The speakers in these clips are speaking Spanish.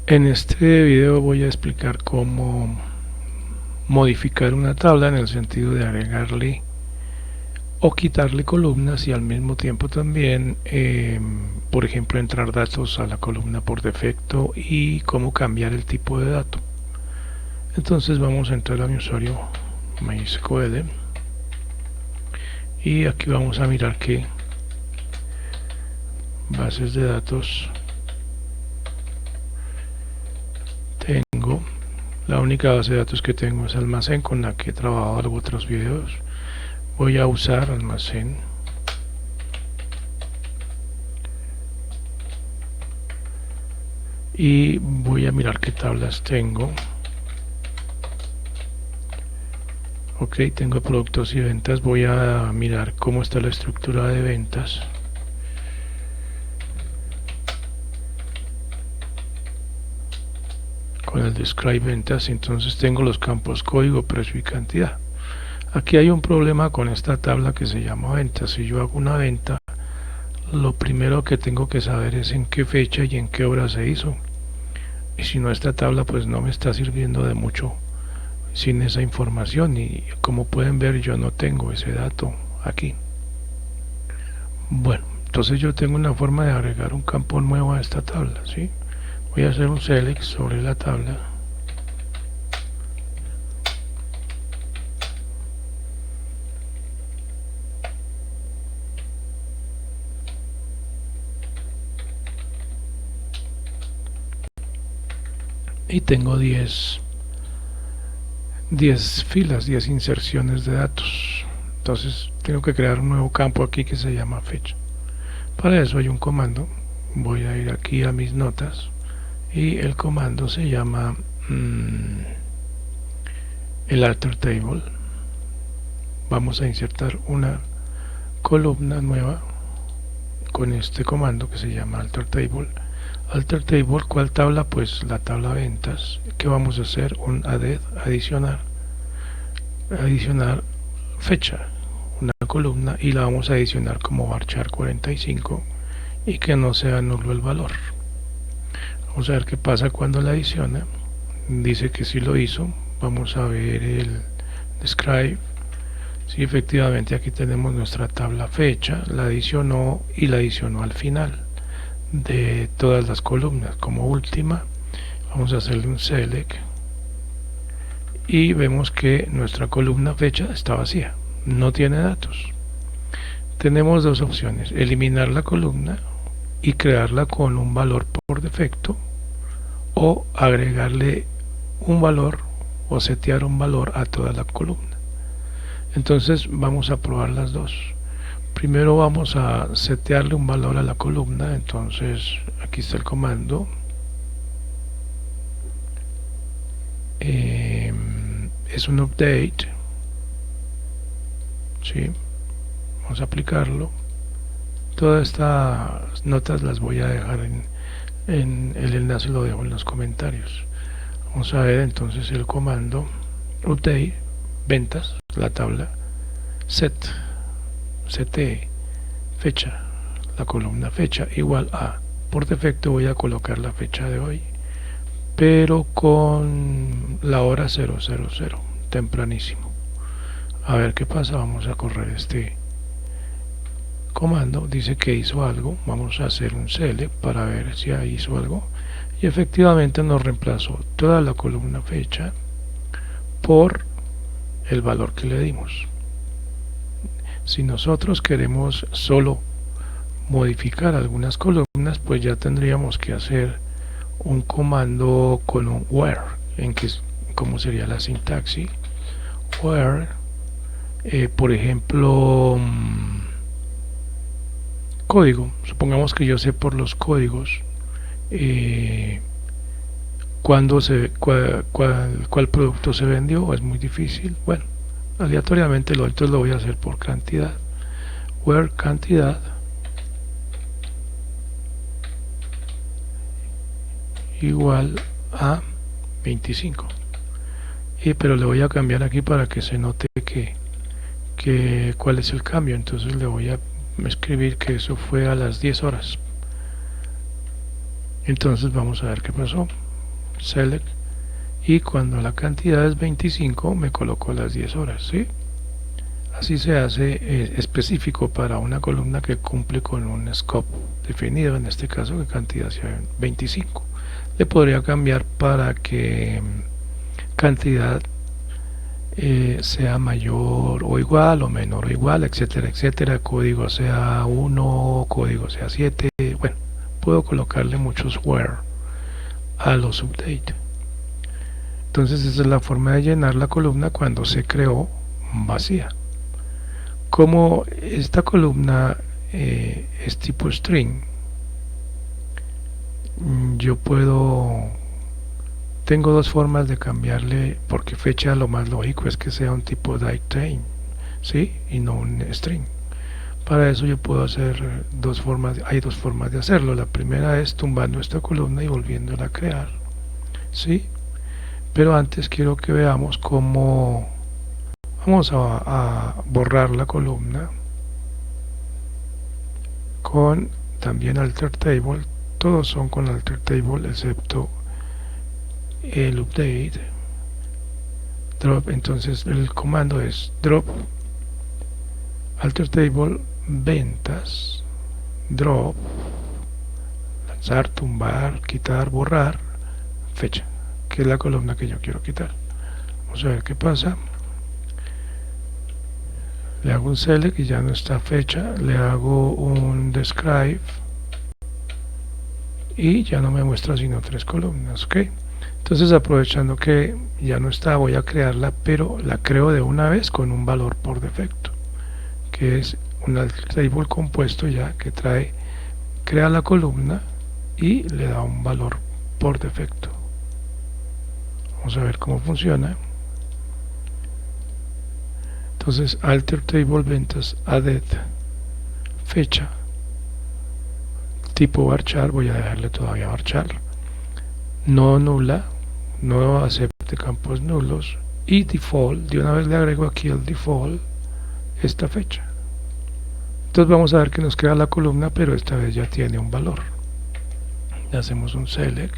En este video voy a explicar cómo modificar una tabla en el sentido de agregarle o quitarle columnas y al mismo tiempo también, por ejemplo, entrar datos a la columna por defecto y cómo cambiar el tipo de dato. Entonces vamos a entrar a mi usuario MySQL y aquí vamos a mirar que bases de datos tengo. La única base de datos que tengo es almacén, con la que he trabajado en otros videos. Voy a usar almacén y voy a mirar qué tablas tengo. Ok, tengo productos y ventas. Voy a mirar cómo está la estructura de ventas. Con el describe ventas, entonces tengo los campos código, precio y cantidad. Aquí hay un problema con esta tabla que se llama ventas. Si yo hago una venta, lo primero que tengo que saber es en qué fecha y en qué hora se hizo. Y si no, esta tabla pues no me está sirviendo de mucho sin esa información, y como pueden ver yo no tengo ese dato aquí. Bueno, entonces yo tengo una forma de agregar un campo nuevo a esta tabla, ¿sí? Voy a hacer un select sobre la tabla y tengo 10 filas, 10 inserciones de datos. Entonces tengo que crear un nuevo campo aquí que se llama fecha. Para eso hay un comando. Voy a ir aquí a mis notas y el comando se llama el alter table. Vamos a insertar una columna nueva con este comando que se llama alter table. Alter table, ¿cuál tabla? Pues la tabla ventas. ¿Qué vamos a hacer? Un add, adicionar fecha, una columna, y la vamos a adicionar como varchar 45 y que no sea nulo el valor. Vamos a ver qué pasa cuando la adiciona. Dice que sí lo hizo. Vamos a ver el describe. Sí, efectivamente aquí tenemos nuestra tabla fecha, la adicionó y la adicionó al final de todas las columnas. Como última vamos a hacerle un select y vemos que nuestra columna fecha está vacía, no tiene datos. Tenemos dos opciones: eliminar la columna y crearla con un valor por defecto, o agregarle un valor o setear un valor a toda la columna. Entonces vamos a probar las dos. Primero vamos a setearle un valor a la columna. Entonces aquí está el comando, es un update, ¿sí? Vamos a aplicarlo. Todas estas notas las voy a dejar en el enlace, lo dejo en los comentarios. Vamos a ver entonces el comando update ventas, la tabla set fecha, la columna fecha igual a, por defecto voy a colocar la fecha de hoy, pero con la hora 000, tempranísimo. A ver qué pasa. Vamos a correr este comando. Dice que hizo algo. Vamos a hacer un select para ver si hizo algo, y efectivamente nos reemplazó toda la columna fecha por el valor que le dimos. Si nosotros queremos solo modificar algunas columnas, pues ya tendríamos que hacer un comando con un where, en que como sería la sintaxis where, por ejemplo, código. Supongamos que yo sé por los códigos cuál producto se vendió. Es muy difícil. Bueno, aleatoriamente entonces lo voy a hacer por cantidad. Where cantidad igual a 25. Pero le voy a cambiar aquí para que se note que cuál es el cambio. Entonces le voy a escribir que eso fue a las 10 horas. Entonces vamos a ver qué pasó. select, y cuando la cantidad es 25 me coloco las 10 horas, ¿sí? Así se hace específico para una columna que cumple con un scope definido, en este caso que cantidad sea 25. Le podría cambiar para que cantidad sea mayor o igual o menor o igual, etcétera, etcétera, código sea 1, código sea 7, bueno, puedo colocarle muchos where a los update. Entonces esa es la forma de llenar la columna cuando se creó vacía. Como esta columna es tipo string, yo tengo dos formas de cambiarle, porque fecha lo más lógico es que sea un tipo datetime, ¿sí? Y no un string. Para eso yo puedo hacer hay dos formas de hacerlo. La primera es tumbando esta columna y volviéndola a crear, ¿sí? Pero antes quiero que veamos cómo vamos a borrar la columna con también alter table. Todos son con alter table excepto el update drop. Entonces el comando es drop alter table ventas drop lanzar, tumbar, quitar, borrar fecha, que es la columna que yo quiero quitar. Vamos a ver qué pasa. Le hago un select y ya no está fecha, le hago un describe y ya no me muestra sino 3 columnas, ¿ok? Entonces, aprovechando que ya no está, voy a crearla, pero la creo de una vez con un valor por defecto, que es un alter table compuesto ya que crea la columna y le da un valor por defecto. Vamos a ver cómo funciona. Entonces, alter table ventas added fecha tipo varchar, voy a dejarle todavía varchar, no nula, no acepte campos nulos, y default, de una vez le agrego aquí el default esta fecha. Entonces vamos a ver que nos queda la columna, pero esta vez ya tiene un valor. Hacemos un select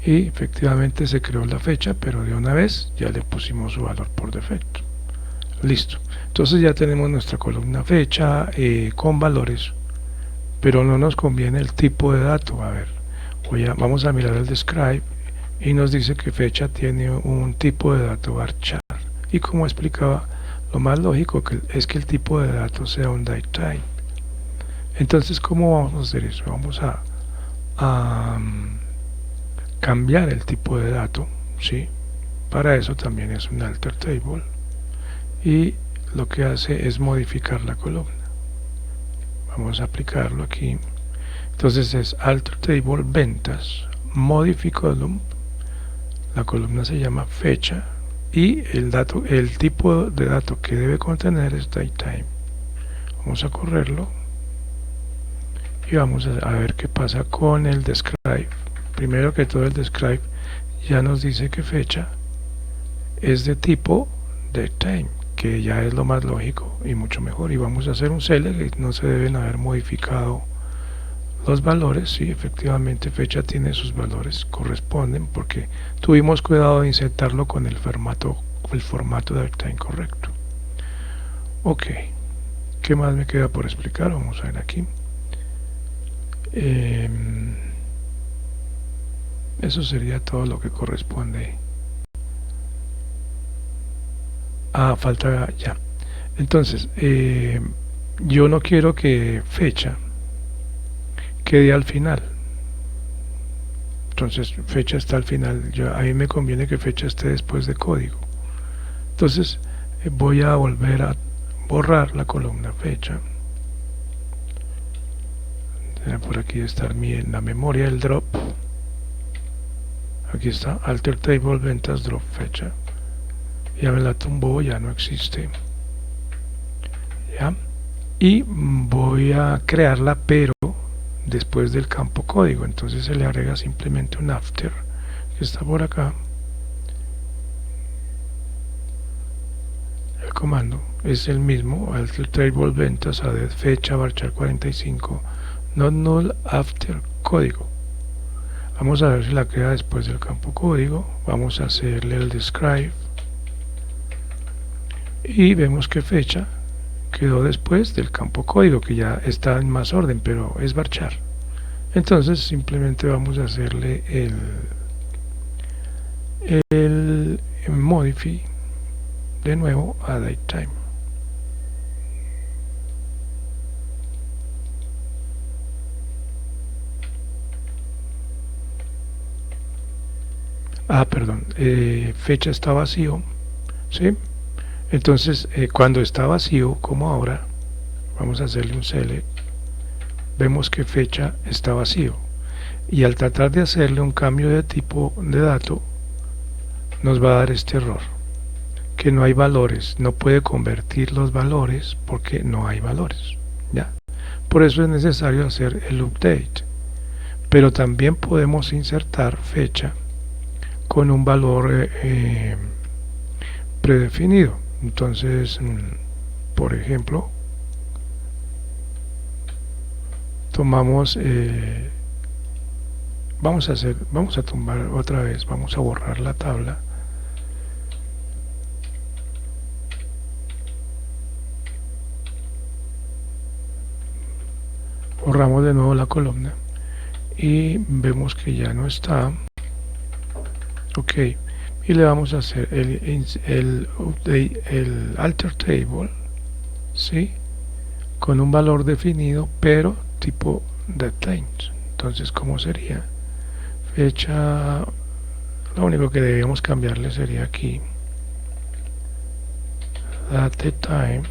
y efectivamente se creó la fecha, pero de una vez ya le pusimos su valor por defecto. Listo. Entonces ya tenemos nuestra columna fecha con valores, pero no nos conviene el tipo de dato. A ver, vamos a mirar el describe y nos dice que fecha tiene un tipo de dato varchar, y como explicaba, lo más lógico es que el tipo de dato sea un datetype. Entonces, ¿cómo vamos a hacer eso? Vamos a cambiar el tipo de dato, ¿sí? Para eso también es un alter table, y lo que hace es modificar la columna. Vamos a aplicarlo aquí. Entonces es alter table ventas modify column, la columna se llama fecha y el tipo de dato que debe contener es datetime. Vamos a correrlo y vamos a ver qué pasa con el describe. Primero que todo, el describe ya nos dice que fecha es de tipo datetime, que ya es lo más lógico y mucho mejor. Y vamos a hacer un select, no se deben haber modificado los valores. Sí, efectivamente fecha tiene sus valores, corresponden, porque tuvimos cuidado de insertarlo con el formato datetime correcto. Ok, ¿qué más me queda por explicar? Vamos a ver aquí. Eso sería todo lo que corresponde. Falta ya. Entonces, yo no quiero que fecha quede al final. Entonces, fecha está al final. A mí me conviene que fecha esté después de código. Entonces, voy a volver a borrar la columna fecha. Por aquí está en la memoria el drop. Aquí está, alter table ventas drop fecha. Ya me la tumbó, ya no existe. ¿Ya? Y voy a crearla, pero después del campo código. Entonces se le agrega simplemente un after, que está por acá. El comando es el mismo, alter table ventas added fecha varchar 45 not null after código. Vamos a ver si la queda después del campo código. Vamos a hacerle el describe y vemos que fecha quedó después del campo código, que ya está en más orden, pero es varchar. Entonces simplemente vamos a hacerle el modify de nuevo a datetime. Perdón, fecha está vacío, ¿sí? Entonces cuando está vacío, como ahora, vamos a hacerle un select, vemos que fecha está vacío, y al tratar de hacerle un cambio de tipo de dato nos va a dar este error, que no hay valores, no puede convertir los valores porque no hay valores, ¿ya? Por eso es necesario hacer el update, pero también podemos insertar fecha con un valor predefinido. Entonces, por ejemplo, tomamos vamos a tumbar otra vez, vamos a borrar la tabla borramos de nuevo la columna y vemos que ya no está. Ok, y le vamos a hacer el alter table, ¿sí? Con un valor definido pero tipo datetime. Entonces, ¿cómo sería? Fecha, lo único que debemos cambiarle sería aquí datetime,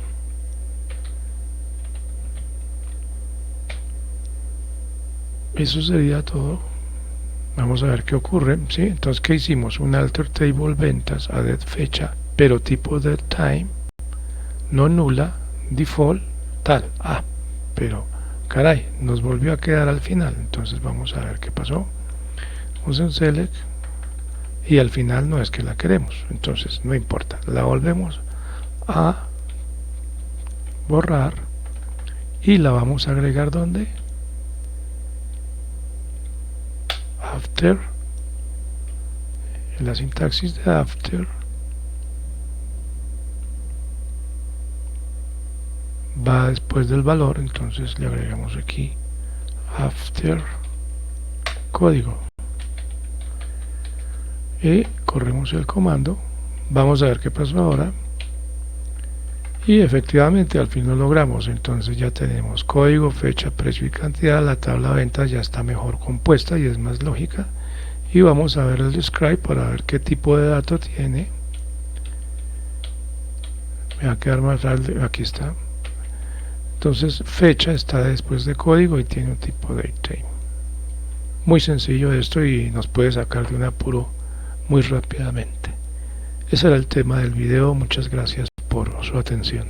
eso sería todo. Vamos a ver qué ocurre, ¿sí? Entonces, ¿qué hicimos? Un alter table ventas a fecha, pero tipo datetime, no nula, default, tal. Pero caray, nos volvió a quedar al final. Entonces vamos a ver qué pasó. Vamos en select y al final no es que la queremos, entonces no importa, la volvemos a borrar y la vamos a agregar donde after, en la sintaxis de after va después del valor, entonces le agregamos aquí after código y corremos el comando. Vamos a ver qué pasó ahora y efectivamente al fin lo logramos. Entonces ya tenemos código, fecha, precio y cantidad. La tabla de ventas ya está mejor compuesta y es más lógica, y vamos a ver el describe para ver qué tipo de dato tiene. Me va a quedar más tarde, aquí está. Entonces fecha está después de código y tiene un tipo datetime. Muy sencillo esto y nos puede sacar de un apuro muy rápidamente. Ese era el tema del video. Muchas gracias por su atención.